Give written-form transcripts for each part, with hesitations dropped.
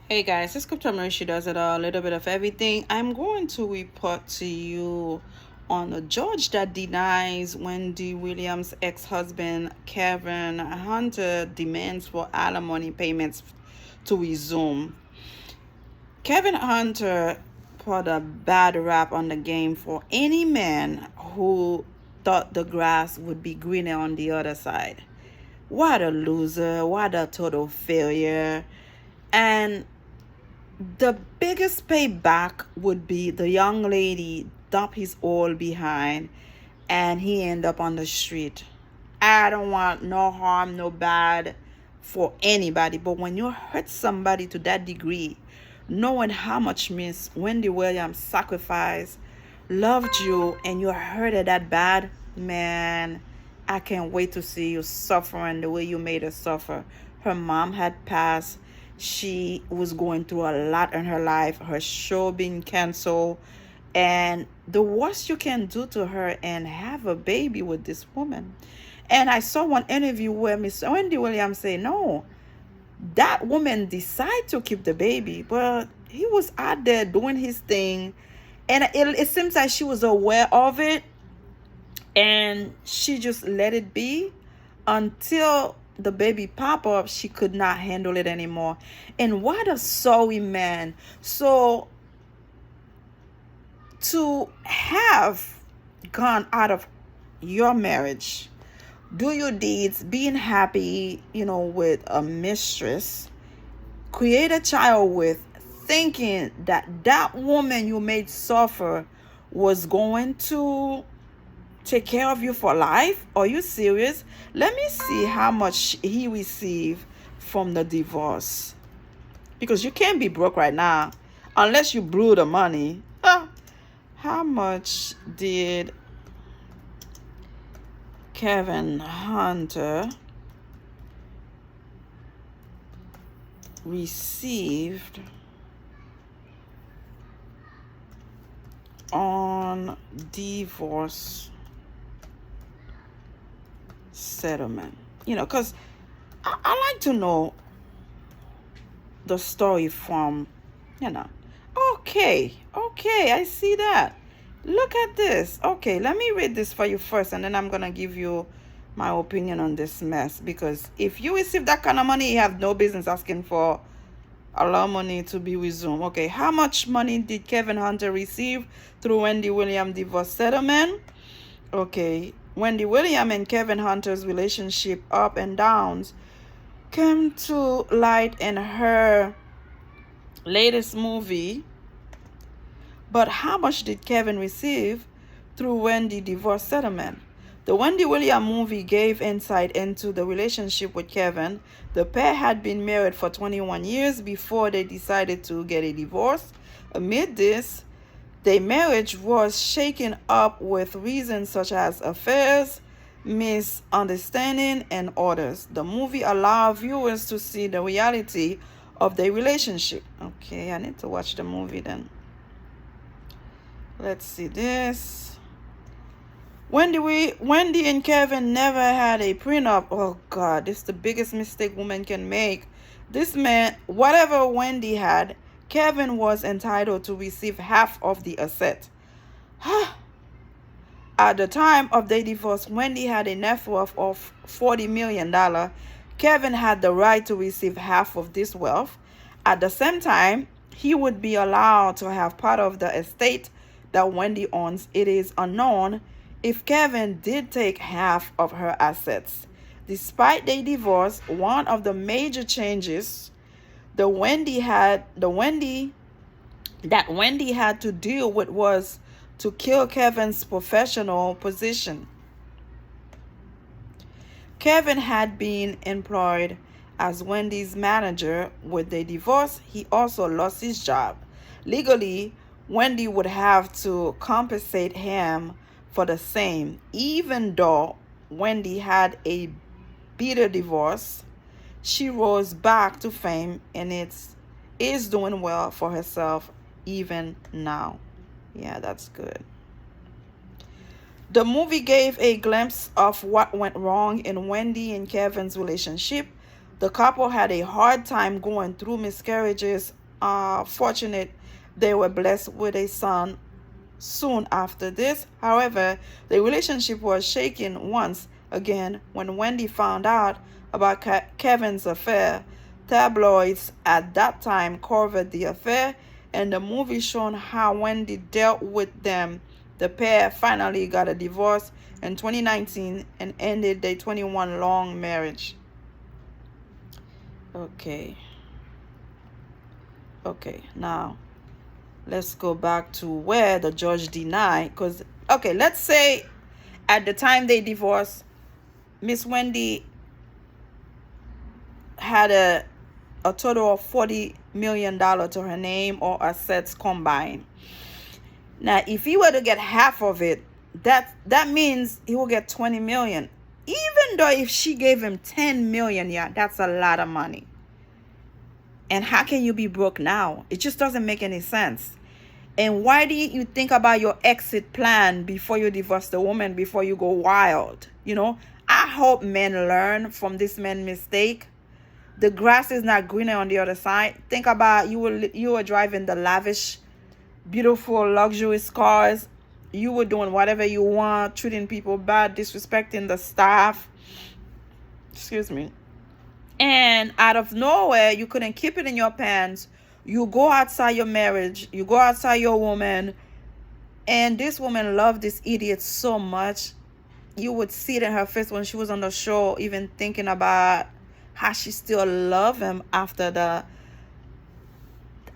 Hey guys, it's Scripture Mary. She does it all, a little bit of everything. I'm going to report to you on a judge that denies Wendy Williams' ex-husband Kevin Hunter demands for alimony payments to resume. Kevin Hunter put a bad rap on the game for any man who thought the grass would be greener on the other side. What a loser, what a total failure. And the biggest payback would be the young lady dump his all behind and he end up on the street. I don't want no harm, no bad for anybody. But when you hurt somebody to that degree, knowing how much Miss Wendy Williams sacrificed, loved you, and you hurt her that bad, man, I can't wait to see you suffering the way you made her suffer. Her mom had passed. She was going through a lot in her life. Her show being canceled. And the worst you can do to her and have a baby with this woman. And I saw one interview where Miss Wendy Williams say, no, that woman decided to keep the baby, but he was out there doing his thing. And it seems like she was aware of it and she just let it be until the baby pop up. She could not handle it anymore. And what a sorry man. So to have gone out of your marriage, do your deeds, being happy, with a mistress, create a child with, thinking that that woman you made suffer was going to take care of you for life? Are you serious? Let me see how much he received from the divorce. Because you can't be broke right now unless you blew the money. How much did Kevin Hunter received on divorce settlement? Because I like to know the story from, okay, I see that. Look at this. Okay, let me read this for you first, and then I'm going to give you my opinion on this mess. Because if you receive that kind of money, you have no business asking for alimony to be resumed. Okay, how much money did Kevin Hunter receive through Wendy Williams divorce settlement? Okay, Wendy Williams and Kevin Hunter's relationship up and downs came to light in her latest movie. But how much did Kevin receive through Wendy divorce settlement? The Wendy Williams movie gave insight into the relationship with Kevin. The pair had been married for 21 years before they decided to get a divorce. Amid this, their marriage was shaken up with reasons such as affairs, misunderstanding, and others. The movie allowed viewers to see the reality of their relationship. Okay, I need to watch the movie then. Let's see this. Wendy and Kevin never had a prenup. Oh God, this is the biggest mistake women can make. This man, whatever Wendy had, Kevin was entitled to receive half of the asset. At the time of their divorce, Wendy had a net worth of $40 million. Kevin had the right to receive half of this wealth. At the same time, he would be allowed to have part of the estate that Wendy owns. It is unknown if Kevin did take half of her assets. Despite their divorce, one of the major changes that Wendy had to deal with was to kill Kevin's professional position. Kevin had been employed as Wendy's manager. With the divorce, he also lost his job. Legally, Wendy would have to compensate him for the same. Even though Wendy had a bitter divorce, she rose back to fame and is doing well for herself even now. Yeah, that's good. The movie gave a glimpse of what went wrong in Wendy and Kevin's relationship. The couple had a hard time going through miscarriages. Fortunate they were blessed with a son soon after this. However, the relationship was shaken once again when Wendy found out about Kevin's affair. Tabloids at that time covered the affair, and the movie showed how Wendy dealt with them. The pair finally got a divorce in 2019 and ended their 21 long marriage. Okay. Okay, now let's go back to where the judge denied. Because, okay, let's say at the time they divorced, Miss Wendy had a total of $40 million to her name or assets combined. Now, if he were to get half of it, that means he will get 20 million. Even though if she gave him 10 million, yeah, that's a lot of money. And how can you be broke now? It just doesn't make any sense. And why didn't you think about your exit plan before you divorce the woman, before you go wild? I hope men learn from this man's mistake. The grass is not greener on the other side. Think about you were driving the lavish, beautiful, luxurious cars. You were doing whatever you want, treating people bad, disrespecting the staff. Excuse me. And out of nowhere, you couldn't keep it in your pants. You go outside your marriage. You go outside your woman. And this woman loved this idiot so much. You would see it in her face when she was on the show, even thinking about how she still loved him after the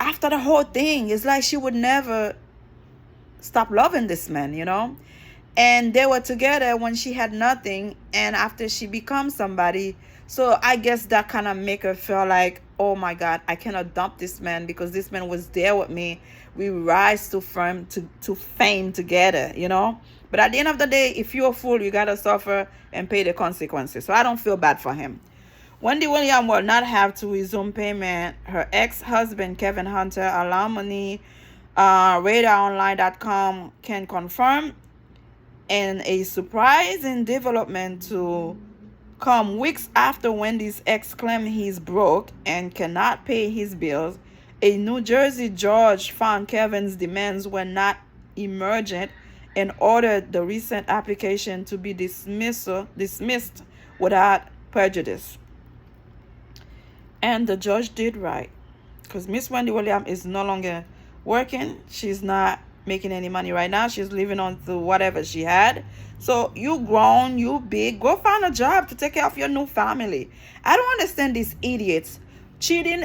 whole thing. It's like she would never stop loving this man, And they were together when she had nothing, and after she becomes somebody. So I guess that kind of make her feel like, oh my God, I cannot dump this man because this man was there with me. We rise to fame together, But at the end of the day, if you're a fool, you gotta suffer and pay the consequences. So I don't feel bad for him. Wendy Williams will not have to resume payment. Her ex-husband, Kevin Hunter, alimony, RadarOnline.com can confirm. And a surprising development to come weeks after Wendy's ex claimed he's broke and cannot pay his bills. A New Jersey judge found Kevin's demands were not emergent and ordered the recent application to be dismissed without prejudice. And the judge did right, because Miss Wendy Williams is no longer working. She's not making any money right now. She's living on to whatever she had. So you grown, you big, go find a job to take care of your new family. I don't understand these idiots cheating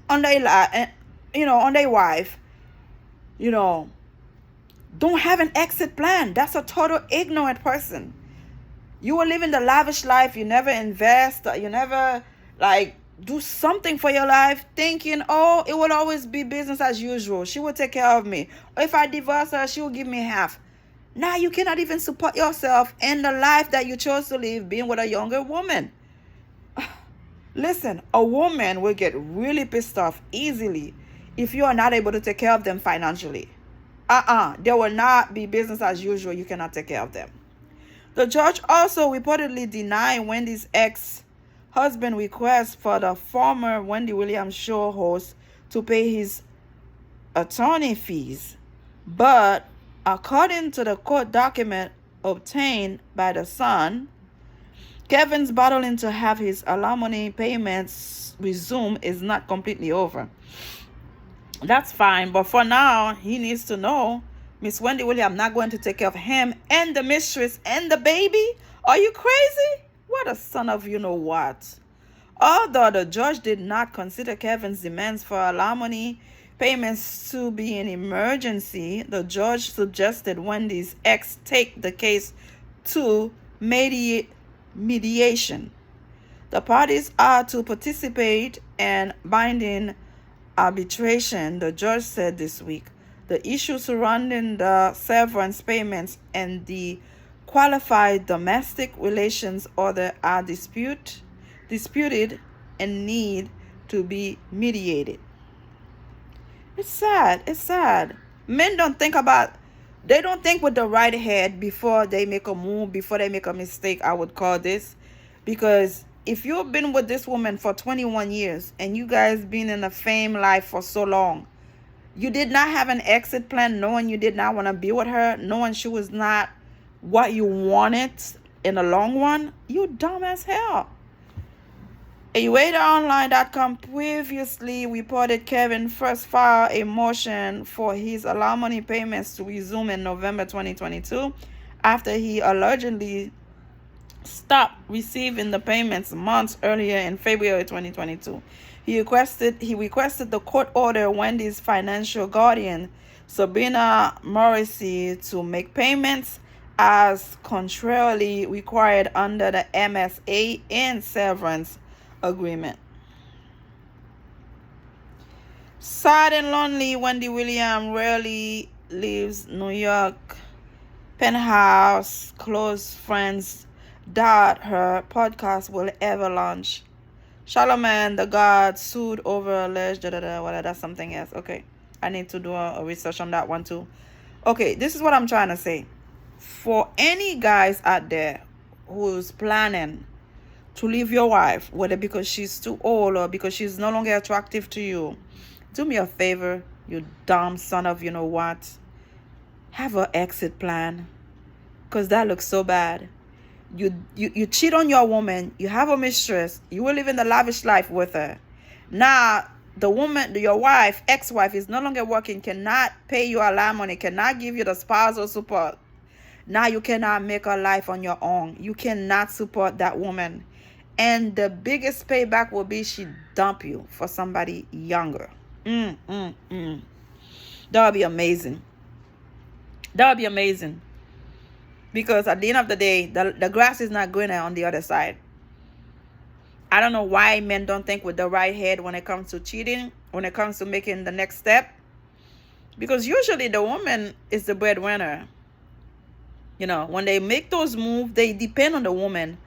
on their on their wife. Don't have an exit plan. That's a total ignorant person. You were living the lavish life. You never invest. You never do something for your life, thinking, oh, it will always be business as usual. She will take care of me. Or if I divorce her, she will give me half. Now you cannot even support yourself in the life that you chose to live, being with a younger woman. Listen, a woman will get really pissed off easily if you are not able to take care of them financially. There will not be business as usual. You cannot take care of them. The judge also reportedly denied Wendy's ex-husband request for the former Wendy Williams show host to pay his attorney fees. But according to the court document obtained by the Sun, Kevin's battling to have his alimony payments resume is not completely over. That's fine, but for now, he needs to know Miss Wendy Williams not going to take care of him and the mistress and the baby. Are you crazy? What a son of you-know-what. Although the judge did not consider Kevin's demands for alimony payments to be an emergency, the judge suggested Wendy's ex take the case to mediation. The parties are to participate in binding arbitration, the judge said this week. The issues surrounding the severance payments and the qualified domestic relations order are disputed and need to be mediated. It's sad. Men don't think with the right head before they make a move, before they make a mistake, I would call this. Because if you've been with this woman for 21 years and you guys been in the fame life for so long, you did not have an exit plan, knowing you did not want to be with her, knowing she was not what you wanted in the long run, you dumb as hell. AWadeOnline.com previously reported Kevin first filed a motion for his alimony payments to resume in November 2022 after he allegedly stopped receiving the payments months earlier in February 2022. He requested the court order Wendy's financial guardian, Sabrina Morrissey, to make payments as contrarily required under the MSA and severance agreement. Sad and lonely, Wendy Williams rarely leaves New York penthouse. Close friends doubt her podcast will ever launch. Charlemagne the God sued over alleged whatever, that's something else. Okay, I need to do a research on that one too. Okay, this is what I'm trying to say. For any guys out there who's planning to leave your wife, whether because she's too old or because she's no longer attractive to you, do me a favor, you dumb son of you know what. Have an exit plan, because that looks so bad. You cheat on your woman, you have a mistress, you were living the lavish life with her. Now the woman, your wife, ex-wife, is no longer working, cannot pay you alimony, cannot give you the spousal support. Now you cannot make a life on your own. You cannot support that woman. And the biggest payback will be she dump you for somebody younger. That would be amazing. That would be amazing. Because at the end of the day, the grass is not greener on the other side. I don't know why men don't think with the right head when it comes to cheating, when it comes to making the next step. Because usually the woman is the breadwinner. You know, when they make those moves, they depend on the woman.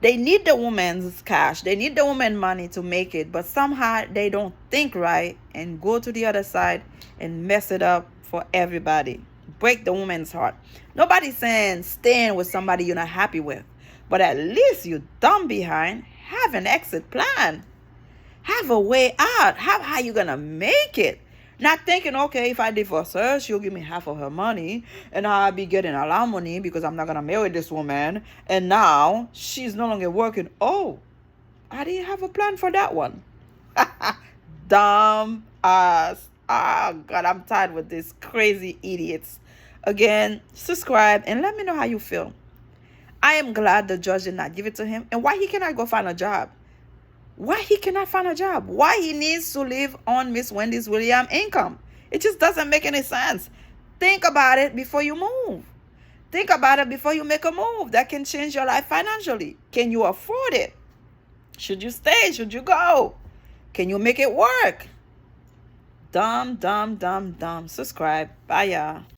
They need the woman's cash. They need the woman money to make it. But somehow they don't think right and go to the other side and mess it up for everybody. Break the woman's heart. Nobody's saying staying with somebody you're not happy with. But at least you dumb behind. Have an exit plan. Have a way out. Have how you're going to make it. Not thinking, okay, if I divorce her, she'll give me half of her money, and I'll be getting alimony because I'm not going to marry this woman. And now she's no longer working. Oh, I didn't have a plan for that one. Dumb ass. Oh, God, I'm tired with these crazy idiots. Again, subscribe and let me know how you feel. I am glad the judge did not give it to him. And why he cannot go find a job? Why he cannot find a job? Why he needs to live on Miss Wendy Williams' income? It just doesn't make any sense. Think about it before you move. Think about it before you make a move that can change your life financially. Can you afford it? Should you stay? Should you go? Can you make it work? Dumb. Subscribe. Bye, y'all.